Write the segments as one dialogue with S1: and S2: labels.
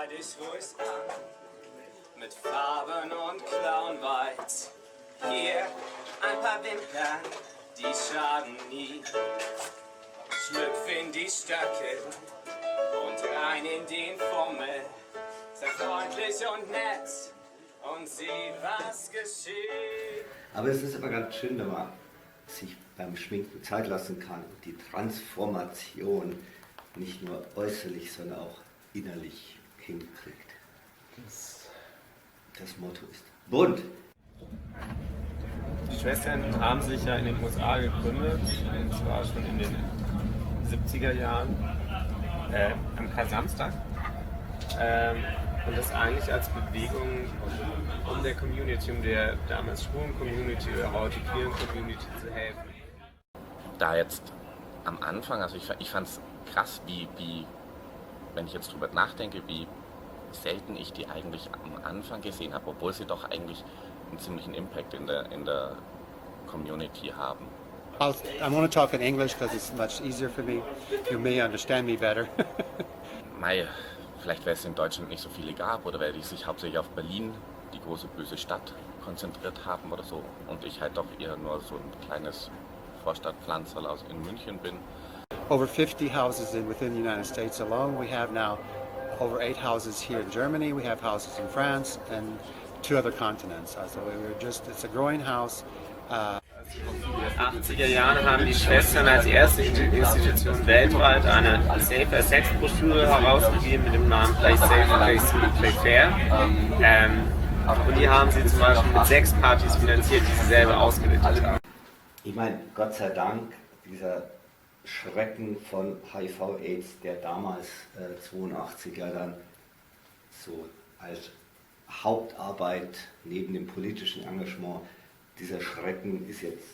S1: mal dich ruhig an, mit Farben und Clownweiß. Hier ein paar Wimpern, die schaden nie. Schlüpf in die Stöcke und rein in den Fummel. Sei freundlich und nett und sieh, was geschieht.
S2: Aber es ist immer ganz schön, wenn man sich beim Schminken Zeit lassen kann und die Transformation nicht nur äußerlich, sondern auch innerlich hinkriegt. Das Motto ist bunt.
S3: Die Schwestern haben sich ja in den USA gegründet, und zwar schon in den 70er Jahren, am Kar-Samstag. Und das eigentlich als Bewegung um der Community, um der damals schwulen Community oder heute queeren Community zu helfen.
S4: Da jetzt am Anfang, also ich fand es krass, wie, wenn ich jetzt drüber nachdenke, wie selten ich die eigentlich am Anfang gesehen habe, obwohl sie doch eigentlich einen ziemlichen Impact in der Community haben.
S5: I want to talk in English because it's much easier for me. You may understand me better.
S4: Vielleicht weil es in Deutschland nicht so viele gab oder weil die sich hauptsächlich auf Berlin, die große böse Stadt, konzentriert haben oder so. Und ich halt doch eher nur so ein kleines Vorstadtpflanzerl in München bin.
S5: Over 50 houses within the United States alone. We have now over 8 houses here in Germany. We have houses in France and 2 other continents. So it's a growing house.
S3: In den 80er Jahren haben die Schwestern als erste Institution weltweit eine Safer Sex Broschüre herausgegeben mit dem Namen Play Safe, Play Sweet, Play Fair. Und die haben sie zum Beispiel mit 6 Partys finanziert, die sie selber ausgerichtet haben.
S2: Ich meine, Gott sei Dank, dieser Schrecken von HIV-Aids, der damals 82er dann so als Hauptarbeit neben dem politischen Engagement, dieser Schrecken ist jetzt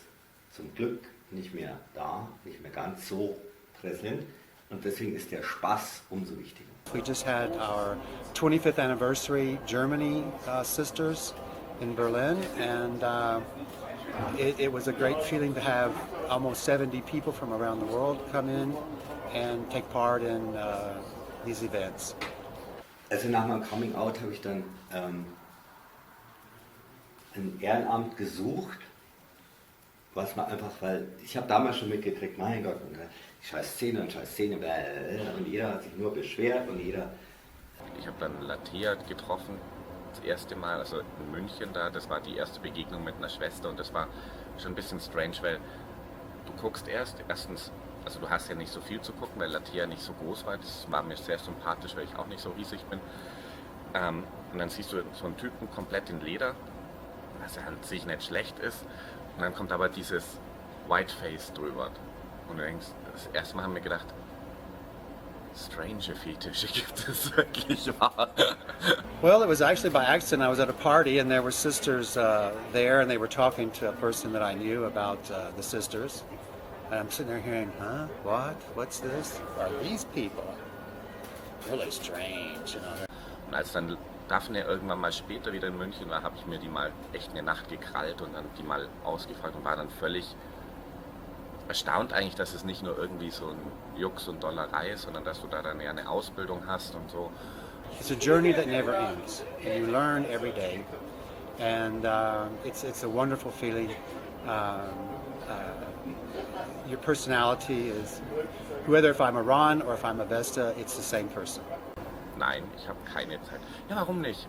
S2: zum Glück nicht mehr da, nicht mehr ganz so präsent und deswegen ist der Spaß umso wichtiger.
S5: We just had our 25th anniversary Germany sisters in Berlin, and it was a great feeling to have almost 70 people from around the world come in and take part in these events.
S2: Also nach meinem Coming Out habe ich dann ein Ehrenamt gesucht, was man einfach, weil ich habe damals schon mitgekriegt, mein Gott, die scheiß Szene, und jeder hat sich nur beschwert und jeder...
S4: Ich habe dann Latea getroffen, das erste Mal, also in München da, das war die erste Begegnung mit einer Schwester und das war schon ein bisschen strange, weil du guckst erstens, also du hast ja nicht so viel zu gucken, weil Latea nicht so groß war, das war mir sehr sympathisch, weil ich auch nicht so riesig bin. Und dann siehst du so einen Typen komplett in Leder, was ja an sich nicht schlecht ist. Und dann kommt aber dieses Whiteface drüber. Und du denkst, das erste Mal haben wir gedacht, strange Fetische gibt es wirklich wahr.
S5: Well, it was actually by accident. I was at a party and there were sisters there and they were talking to a person that I knew about the sisters. And I'm sitting there hearing, huh? What? What's this? Are these people? Really strange, you know.
S4: Und als dann Daphne irgendwann mal später wieder in München war, habe ich mir die mal echt eine Nacht gekrallt und dann die mal ausgefragt und war dann völlig erstaunt eigentlich, dass es nicht nur irgendwie so ein Jux und Dollerei ist, sondern dass du da dann eher eine Ausbildung hast und so.
S5: It's a journey that never ends, and you learn every day, and it's a wonderful feeling. Your personality is, whether if I'm a Ron or if I'm a Vesta, it's the same person.
S4: Nein, ich habe keine Zeit. Ja, warum nicht?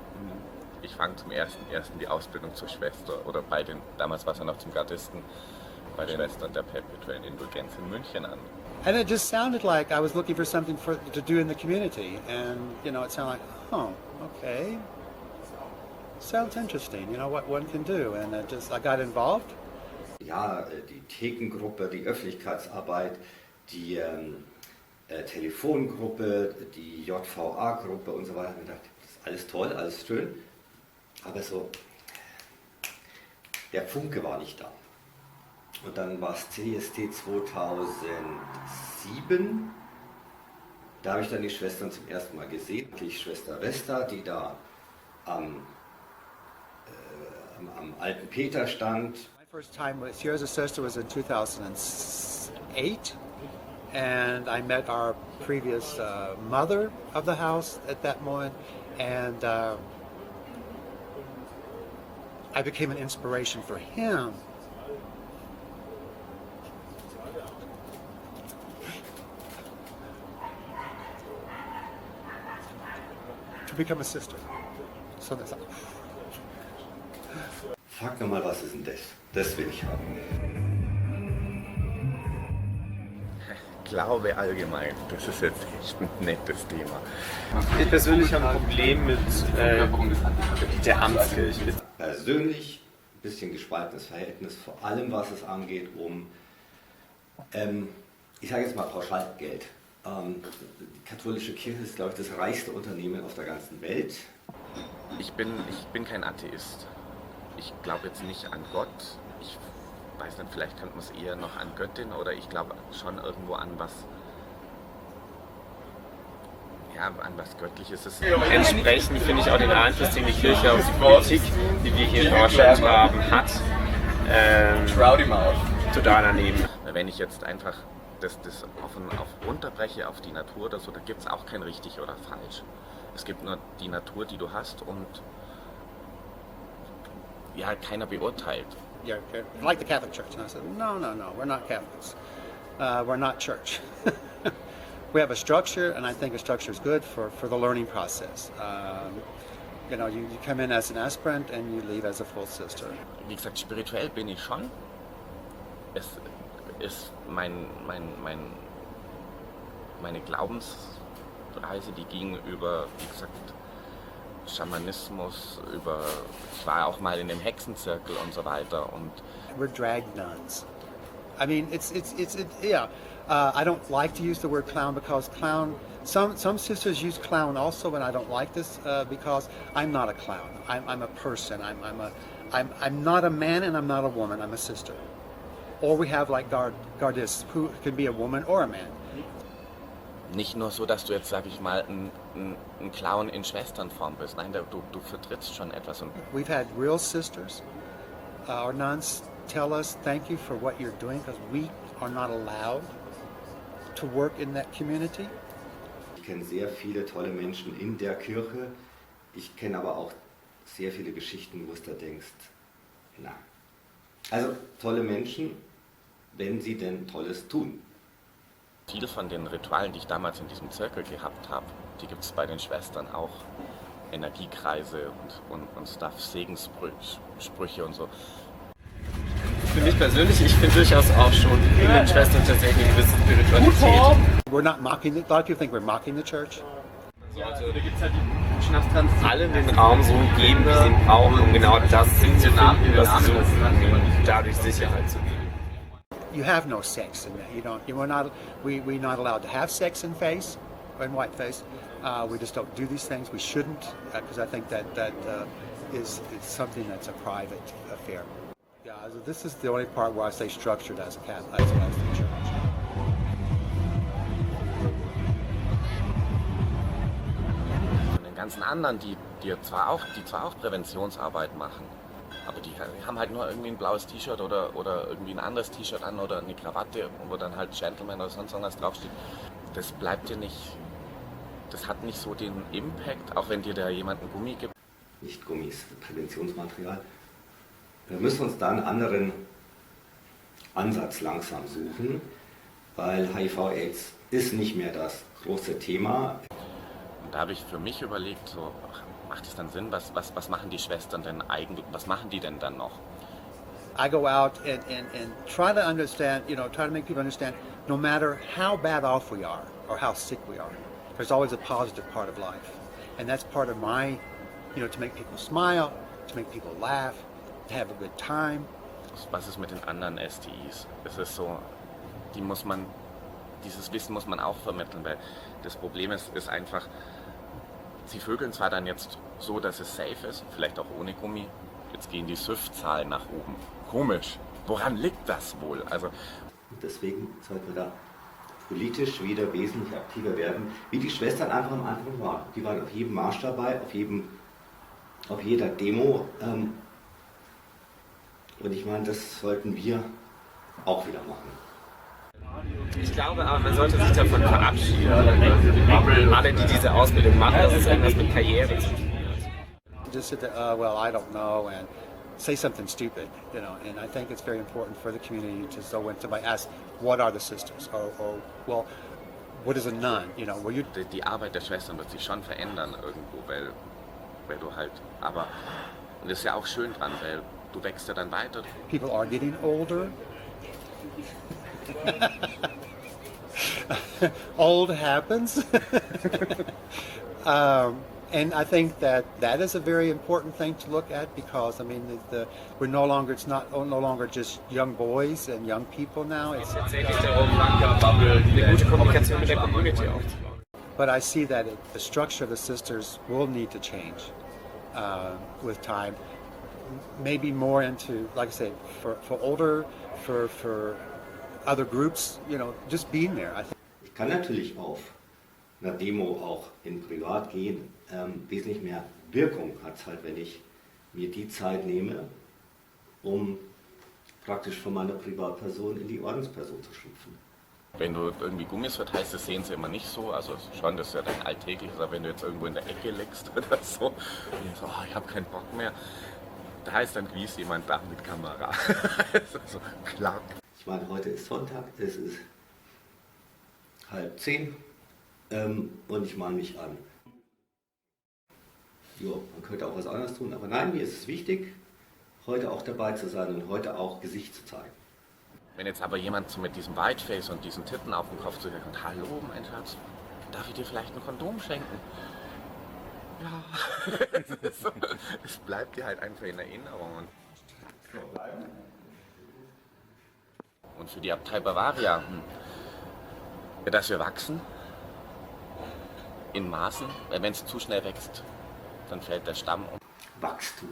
S4: Ich fange zum ersten die Ausbildung zur Schwester oder damals war es ja noch zum Gardisten, bei den Schwestern der Perpetuellen Indulgenz in München an.
S5: And it just sounded like I was looking for something to do in the community, and it sounded like, oh, okay, sounds interesting. What one can do, and I got involved.
S2: Ja, die Thekengruppe, die Öffentlichkeitsarbeit, die Telefongruppe, die JVA-Gruppe und so weiter. Ich dachte, das ist alles toll, alles schön, aber so, der Funke war nicht da. Und dann war es CST 2007, da habe ich dann die Schwestern zum ersten Mal gesehen, die Schwester Vesta, die da am alten Peter stand.
S5: My first time was here as a sister was in 2008. and I met our previous mother of the house at that moment, and I became an inspiration for him. To become a sister. So that's
S2: Frag nochmal, was ist denn das? Das will ich haben.
S4: Glaube allgemein, das ist jetzt echt ein nettes Thema.
S3: Ich persönlich habe ein Problem mit der Amtskirche.
S2: Persönlich ein bisschen gespaltenes Verhältnis, vor allem was es angeht ich sage jetzt mal pauschal Geld. Die katholische Kirche ist, glaube ich, das reichste Unternehmen auf der ganzen Welt.
S4: Ich bin kein Atheist. Ich glaube jetzt nicht an Gott. Ich weiß nicht, vielleicht könnte man es eher noch an Göttin oder ich glaube schon irgendwo an was Göttliches ist.
S3: Entsprechend finde ich auch den Einfluss, den die Kirche auf die Politik, die wir hier in Deutschland haben, hat, total daneben.
S4: Wenn ich jetzt einfach das auf runterbreche auf die Natur oder so, da gibt es auch kein richtig oder falsch. Es gibt nur die Natur, die du hast und ja, keiner beurteilt.
S5: You're like the Catholic Church. And I said, no, we're not Catholics. We're not church. We have a structure, and I think a structure is good for the learning process. You come in as an aspirant and you leave as a full sister.
S4: Wie gesagt, spirituell bin ich schon. Es ist meine Glaubensreise, die ging über, wie gesagt, Schamanismus, ich war auch mal in dem Hexenzirkel und so weiter und
S5: we're drag nuns. I mean, I don't like to use the word clown because clown. Some sisters use clown also, and I don't like this because I'm not a clown. I'm a person. I'm not a man and I'm not a woman. I'm a sister. Or we have like Gardis, who can be a woman or a man.
S4: Nicht nur so, dass du jetzt, sag ich mal, ein Clown in Schwesternform bist. Nein, du vertrittst schon etwas. Und
S5: we've had real sisters, our nuns tell us thank you for what you're doing because we are not allowed to work in that community.
S2: Ich kenne sehr viele tolle Menschen in der Kirche. Ich kenne aber auch sehr viele Geschichten, wo du denkst, na. Also tolle Menschen, wenn sie denn Tolles tun.
S4: Viele von den Ritualen, die ich damals in diesem Zirkel gehabt habe, die gibt es bei den Schwestern auch. Energiekreise und Stuff, Segenssprüche und so.
S3: Für mich persönlich, ich finde durchaus auch schon in den Schwestern tatsächlich eine gewisse Spiritualität.
S5: We're not mocking it. A lot of people think we're mocking the church.
S3: Also, da gibt es halt die Schnapstanz, alle den Raum so geben, wie sie ihn brauchen, um genau das zu finden, was sie suchen, und dadurch Sicherheit zu geben.
S5: You have no sex in that. We're not allowed to have sex in whiteface. We just don't do these things. We shouldn't, because I think that is something that's a private affair. Yeah, so this is the only part where I say structured as a Catholic, as the church.
S4: Von den ganzen anderen, die zwar auch Präventionsarbeit machen, aber die haben halt nur irgendwie ein blaues T-Shirt oder irgendwie ein anderes T-Shirt an oder eine Krawatte, wo dann halt Gentleman oder sonst irgendwas draufsteht. Das bleibt dir nicht, das hat nicht so den Impact, auch wenn dir da jemand einen Gummi gibt.
S2: Nicht Gummis, Präventionsmaterial. Wir müssen uns da einen anderen Ansatz langsam suchen, weil HIV/AIDS ist nicht mehr das große Thema.
S4: Und da habe ich für mich überlegt, so, macht es dann Sinn, was machen die Schwestern denn eigentlich, was machen die denn dann noch?
S5: I go out and try to understand, try to make people understand, no matter how bad off we are or how sick we are, there's always a positive part of life. And that's part of my, to make people smile, to make people laugh, to have a good time.
S4: Was ist mit den anderen STIs? Es ist so, dieses Wissen muss man auch vermitteln, weil das Problem ist einfach, sie vögeln zwar dann jetzt so, dass es safe ist, vielleicht auch ohne Gummi, jetzt gehen die SÜFF-Zahlen nach oben. Komisch. Woran liegt das wohl? Also,
S2: und deswegen sollten wir da politisch wieder wesentlich aktiver werden, wie die Schwestern einfach am Anfang waren. Die waren auf jedem Marsch dabei, auf jeder Demo. Und ich meine, das sollten wir auch wieder machen.
S3: Ich glaube aber, man sollte sich davon verabschieden. Alle, die diese Ausbildung machen, dass es irgendwas mit Karriere zu tun hat.
S5: Just sit there, well, I don't know, and say something stupid, you know. And I think it's very important for the community to, so when somebody asks, what are the sisters? Or well, what is a nun? You know, were you...
S4: Die Arbeit der Schwestern wird sich schon verändern irgendwo, weil du halt, aber und das ist ja auch schön dran, weil du wächst ja dann weiter.
S5: People are getting older. Old happens. And I think that is a very important thing to look at, because I mean we're no longer, it's not no longer just young boys and young people now.
S3: Es geht tatsächlich darum, eine gute Kommunikation mit der Community aufzubauen.
S5: But I see that the structure of the sisters will need to change with time. Maybe more into, like I say, for older, for other groups, you know, just being there. I think.
S2: Ich kann natürlich auf einer Demo auch in Privat gehen. Wesentlich mehr Wirkung hat es halt, wenn ich mir die Zeit nehme, um praktisch von meiner Privatperson in die Ordensperson zu schlüpfen.
S4: Wenn du irgendwie Gummis verteilst, das sehen sie immer nicht so, also schon, das ist ja dein Alltägliches, aber wenn du jetzt irgendwo in der Ecke liegst oder so, und so, oh, ich habe keinen Bock mehr, da ist dann gewiss jemand da mit Kamera. So, klack.
S2: Ich meine, heute ist Sonntag, es ist 9:30 und ich male mich an. Ja, man könnte auch was anderes tun, aber nein, mir ist es wichtig, heute auch dabei zu sein und heute auch Gesicht zu zeigen.
S4: Wenn jetzt aber jemand so mit diesem Whiteface und diesen Titten auf dem Kopf zu dir kommt, hallo mein Schatz, darf ich dir vielleicht ein Kondom schenken? Ja. Es bleibt dir halt einfach in Erinnerung. Und für die Abtei Bavaria, dass wir wachsen, in Maßen, weil wenn es zu schnell wächst, dann fällt der Stamm um.
S2: Wachstum.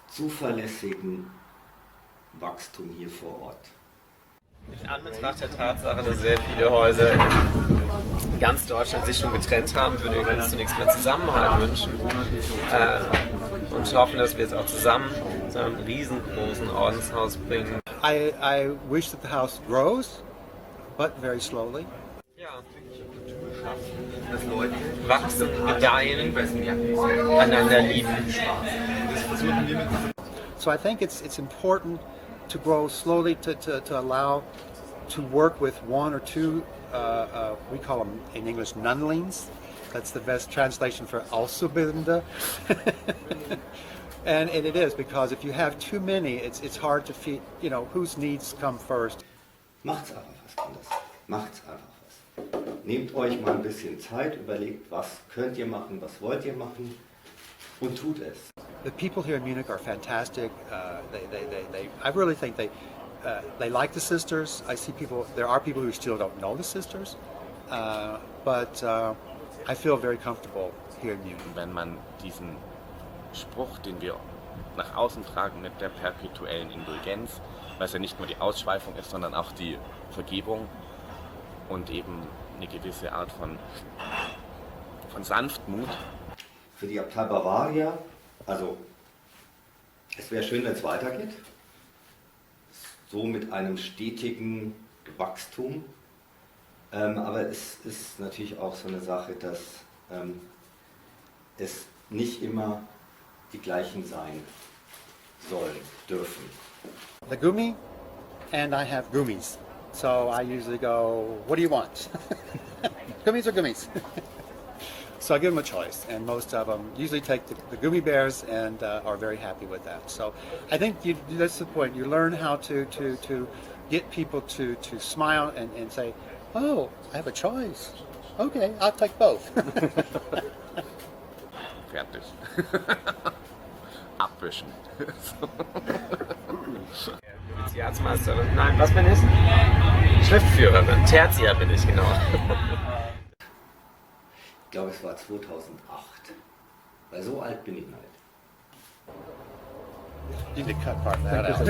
S2: Zuverlässigen Wachstum hier vor Ort.
S3: In Anbetracht der Tatsache, dass sehr viele Häuser in ganz Deutschland sich schon getrennt haben, würde ich uns zunächst mal Zusammenhalt wünschen und hoffen, dass wir es auch zusammen zu einem riesengroßen Ordenshaus bringen.
S5: I wish that the house grows, but very slowly.
S3: Ja. Wachsen, gedeihen, einander lieben.
S5: So I think it's important to grow slowly, to allow to work with one or two, we call them in English nunlings. That's the best translation for Auszubildende. And it is, because if you have too many, it's hard to feed, you know, whose needs come first.
S2: Macht's einfach was, Kinders. Macht's einfach was. Nehmt euch mal ein bisschen Zeit, überlegt, was könnt ihr machen, was wollt ihr machen und tut es.
S5: The people here in Munich are fantastic. I really think they like the sisters. I see people. There are people who still don't know the sisters, but I feel very comfortable here in Munich.
S4: Wenn man diesen Spruch, den wir nach außen tragen mit der perpetuellen Indulgenz, weil es ja nicht nur die Ausschweifung ist, sondern auch die Vergebung und eben eine gewisse Art von Sanftmut.
S2: Für die Abtei Bavaria, also es wäre schön, wenn es weitergeht, so mit einem stetigen Wachstum, aber es ist natürlich auch so eine Sache, dass es nicht immer die gleichen sein sollen, dürfen.
S5: The gumi, and I have gummies. So I usually go, what do you want? Gummies or gummies? So I give them a choice, and most of them usually take the gummy bears and are very happy with that. So I think that's the point. You learn how to get people to smile and say, oh, I have a choice. Okay, I'll take both.
S4: Fertig. Abwischen.
S3: Noviziatsmeisterin. Nein, was bin ich? Schriftführerin. Tertia bin ich, genau.
S2: Ich glaube, es war 2008, weil so alt bin ich halt.
S5: You need to cut part of that out.